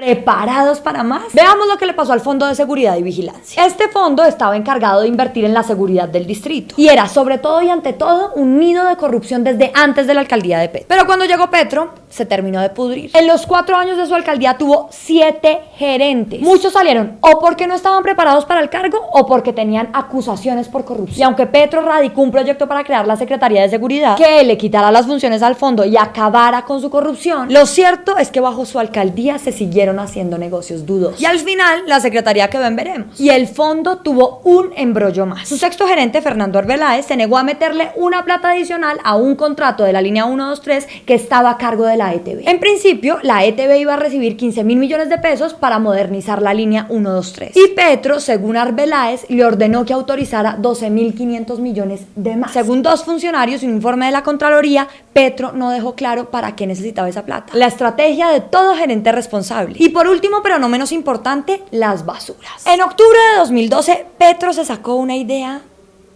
¿Preparados para más? Veamos lo que le pasó al Fondo de Seguridad y Vigilancia. Este fondo estaba encargado de invertir en la seguridad del distrito y era sobre todo y ante todo un nido de corrupción desde antes de la alcaldía de Petro. Pero cuando llegó Petro, se terminó de pudrir. En los 4 años de su alcaldía tuvo 7 gerentes. Muchos salieron o porque no estaban preparados para el cargo o porque tenían acusaciones por corrupción. Y aunque Petro radicó un proyecto para crear la Secretaría de Seguridad que le quitara las funciones al fondo y acabara con su corrupción, lo cierto es que bajo su alcaldía se siguieron haciendo negocios dudosos. Y al final, la Secretaría quedó en veremos. Y el fondo tuvo un embrollo más. Su sexto gerente, Fernando Arbeláez, se negó a meterle una plata adicional a un contrato de la línea 123 que estaba a cargo de la ETB. En principio, la ETB iba a recibir 15.000 millones de pesos para modernizar la línea 123. Y Petro, según Arbeláez, le ordenó que autorizara 12.500 millones de más. Según 2 funcionarios y un informe de la Contraloría, Petro no dejó claro para qué necesitaba esa plata. La estrategia de todo gerente responsable. Y por último, pero no menos importante, las basuras. En octubre de 2012, Petro se sacó una idea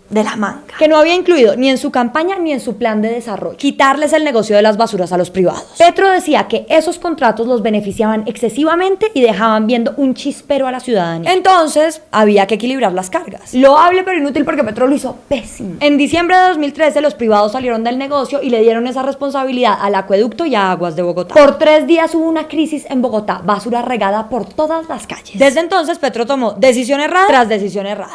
de la manga, que no había incluido ni en su campaña ni en su plan de desarrollo: quitarles el negocio de las basuras a los privados. Petro decía que esos contratos los beneficiaban excesivamente y dejaban viendo un chispero a la ciudadanía. Entonces, había que equilibrar las cargas. Loable pero inútil porque Petro lo hizo pésimo. En diciembre de 2013, los privados salieron del negocio y le dieron esa responsabilidad al acueducto y a Aguas de Bogotá. Por 3 días hubo una crisis en Bogotá, basura regada por todas las calles. Desde entonces, Petro tomó decisión errada tras decisión errada.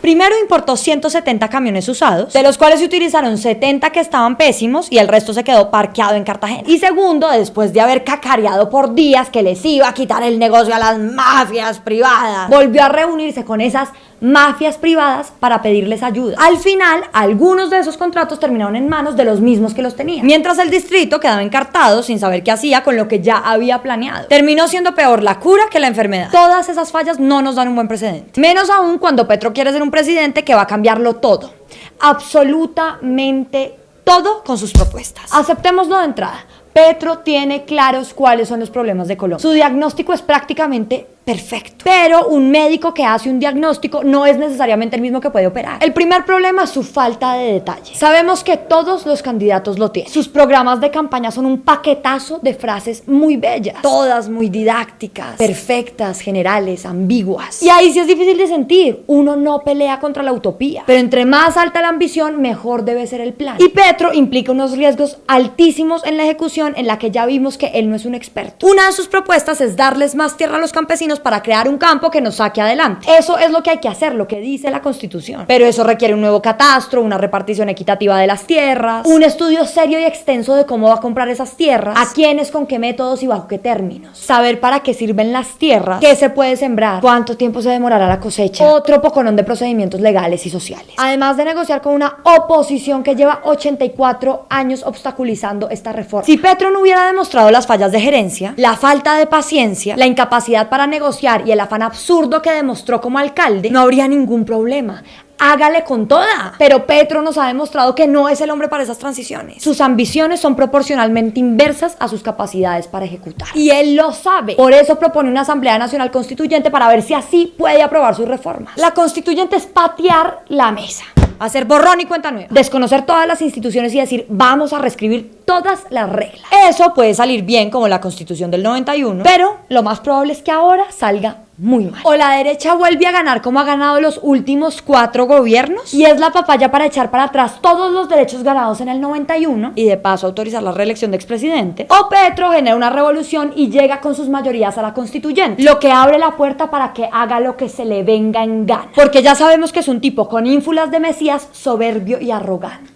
Primero importó 170 camiones usados, de los cuales se utilizaron 70 que estaban pésimos y el resto se quedó parqueado en Cartagena. Y segundo, después de haber cacareado por días que les iba a quitar el negocio a las mafias privadas, volvió a reunirse con esas mafias privadas para pedirles ayuda. Al final, algunos de esos contratos terminaron en manos de los mismos que los tenían, mientras el distrito quedaba encartado sin saber qué hacía con lo que ya había planeado. Terminó siendo peor la cura que la enfermedad. Todas esas fallas no nos dan un buen precedente, menos aún cuando Petro quiere ser un presidente que va a cambiarlo todo, absolutamente todo, con sus propuestas. Aceptémoslo de entrada: Petro tiene claros cuáles son los problemas de Colombia. Su diagnóstico es prácticamente perfecto, pero un médico que hace un diagnóstico no es necesariamente el mismo que puede operar. El primer problema es su falta de detalle. Sabemos que todos los candidatos lo tienen. Sus programas de campaña son un paquetazo de frases muy bellas, todas muy didácticas, perfectas, generales, ambiguas. Y ahí sí es difícil de sentir. Uno no pelea contra la utopía, pero entre más alta la ambición, mejor debe ser el plan. Y Petro implica unos riesgos altísimos en la ejecución, en la que ya vimos que él no es un experto. Una de sus propuestas es darles más tierra a los campesinos para crear un campo que nos saque adelante. Eso es lo que hay que hacer, lo que dice la Constitución. Pero eso requiere un nuevo catastro, una repartición equitativa de las tierras, un estudio serio y extenso de cómo va a comprar esas tierras, a quiénes, con qué métodos y bajo qué términos. Saber para qué sirven las tierras, qué se puede sembrar, cuánto tiempo se demorará la cosecha, otro poconón de procedimientos legales y sociales. Además de negociar con una oposición que lleva 84 años obstaculizando esta reforma. Si Petro no hubiera demostrado las fallas de gerencia, la falta de paciencia, la incapacidad para negociar y el afán absurdo que demostró como alcalde, no habría ningún problema. Hágale con toda. Pero Petro nos ha demostrado que no es el hombre para esas transiciones. Sus ambiciones son proporcionalmente inversas a sus capacidades para ejecutar. Y él lo sabe. Por eso propone una Asamblea Nacional Constituyente para ver si así puede aprobar sus reformas. La constituyente es patear la mesa, hacer borrón y cuenta nueva, desconocer todas las instituciones y decir: vamos a reescribir todas las reglas. Eso puede salir bien, como la Constitución del 91, pero lo más probable es que ahora salga muy mal. O la derecha vuelve a ganar como ha ganado los últimos 4 gobiernos y es la papaya para echar para atrás todos los derechos ganados en el 91 y de paso autorizar la reelección de expresidente. O Petro genera una revolución y llega con sus mayorías a la constituyente, lo que abre la puerta para que haga lo que se le venga en gana, porque ya sabemos que es un tipo con ínfulas de Mesías, soberbio y arrogante.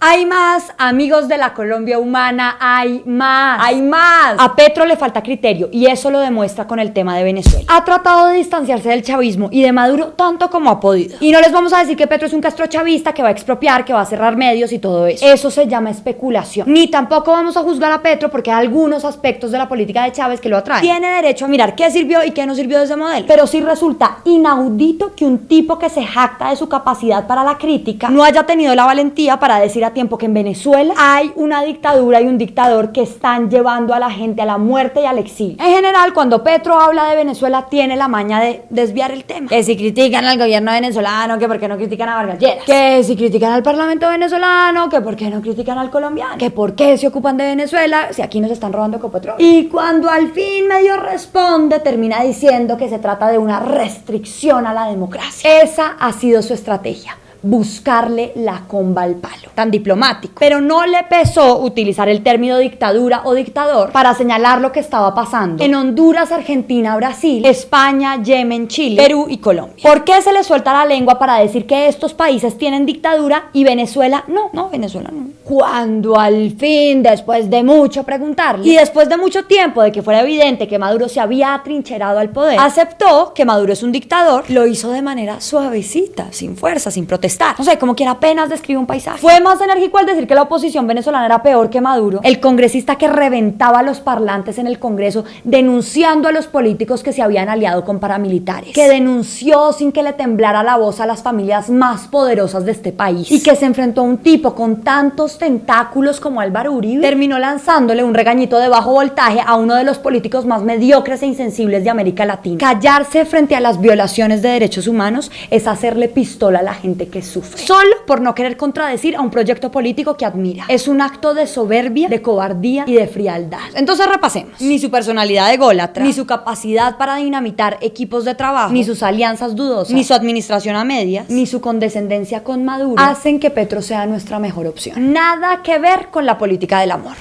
Hay más, amigos de la Colombia humana, hay más. A Petro le falta criterio y eso lo demuestra con el tema de Venezuela. Ha tratado de distanciarse del chavismo y de Maduro tanto como ha podido. Y no les vamos a decir que Petro es un castrochavista que va a expropiar, que va a cerrar medios y todo eso. Eso se llama especulación. Ni tampoco vamos a juzgar a Petro porque hay algunos aspectos de la política de Chávez que lo atraen. Tiene derecho a mirar qué sirvió y qué no sirvió de ese modelo. Pero sí resulta inaudito que un tipo que se jacta de su capacidad para la crítica no haya tenido la valentía para decir a a tiempo que en Venezuela hay una dictadura y un dictador que están llevando a la gente a la muerte y al exilio. En general, cuando Petro habla de Venezuela, tiene la maña de desviar el tema. Que si critican al gobierno venezolano, que por qué no critican a Vargas Lleras. Que si critican al parlamento venezolano, que por qué no critican al colombiano. Que por qué se ocupan de Venezuela si aquí nos están robando Ecopetrol. Y cuando al fin medio responde, termina diciendo que se trata de una restricción a la democracia. Esa ha sido su estrategia. Buscarle la comba al palo. Tan diplomático. Pero no le pesó utilizar el término dictadura o dictador para señalar lo que estaba pasando en Honduras, Argentina, Brasil, España, Yemen, Chile, Perú y Colombia. ¿Por qué se le suelta la lengua para decir que estos países tienen dictadura y Venezuela no? No, Venezuela no. Cuando al fin, después de mucho preguntarle y después de mucho tiempo de que fuera evidente que Maduro se había atrincherado al poder, aceptó que Maduro es un dictador, lo hizo de manera suavecita, sin fuerza, sin protestar. No sé, como quien apenas describe un paisaje. Fue más enérgico al decir que la oposición venezolana era peor que Maduro, el congresista que reventaba los parlantes en el Congreso denunciando a los políticos que se habían aliado con paramilitares, que denunció sin que le temblara la voz a las familias más poderosas de este país y que se enfrentó a un tipo con tantos tentáculos como Álvaro Uribe, terminó lanzándole un regañito de bajo voltaje a uno de los políticos más mediocres e insensibles de América Latina. Callarse frente a las violaciones de derechos humanos es hacerle pistola a la gente que sufre, solo por no querer contradecir a un proyecto político que admira. Es un acto de soberbia, de cobardía y de frialdad. Entonces repasemos. Ni su personalidad de ególatra, ni su capacidad para dinamitar equipos de trabajo, ni sus alianzas dudosas, ni su administración a medias, ni su condescendencia con Maduro hacen que Petro sea nuestra mejor opción. Nada que ver con la política del amor.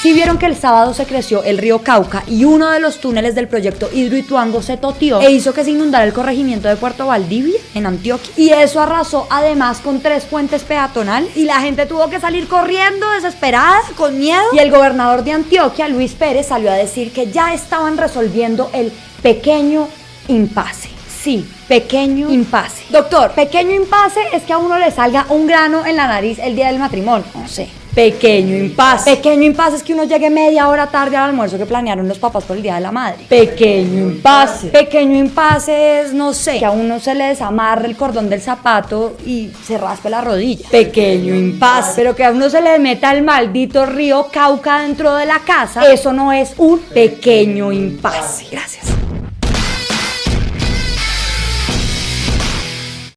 Si vieron que el sábado se creció el río Cauca y uno de los túneles del proyecto Hidroituango se toteó e hizo que se inundara el corregimiento de Puerto Valdivia, en Antioquia, y eso arrasó además con 3 puentes peatonales y la gente tuvo que salir corriendo desesperada, con miedo, y el gobernador de Antioquia, Luis Pérez, salió a decir que ya estaban resolviendo el pequeño impasse. Sí, pequeño impasse. Doctor, pequeño impasse es que a uno le salga un grano en la nariz el día del matrimonio. No sé. Pequeño impasse. Pequeño impasse es que uno llegue media hora tarde al almuerzo que planearon los papás por el Día de la Madre. Pequeño impasse. Pequeño impasse es, no sé, que a uno se le desamarre el cordón del zapato y se raspe la rodilla. Pequeño impasse. Pero que a uno se le meta el maldito río Cauca dentro de la casa, eso no es un pequeño impasse. Gracias.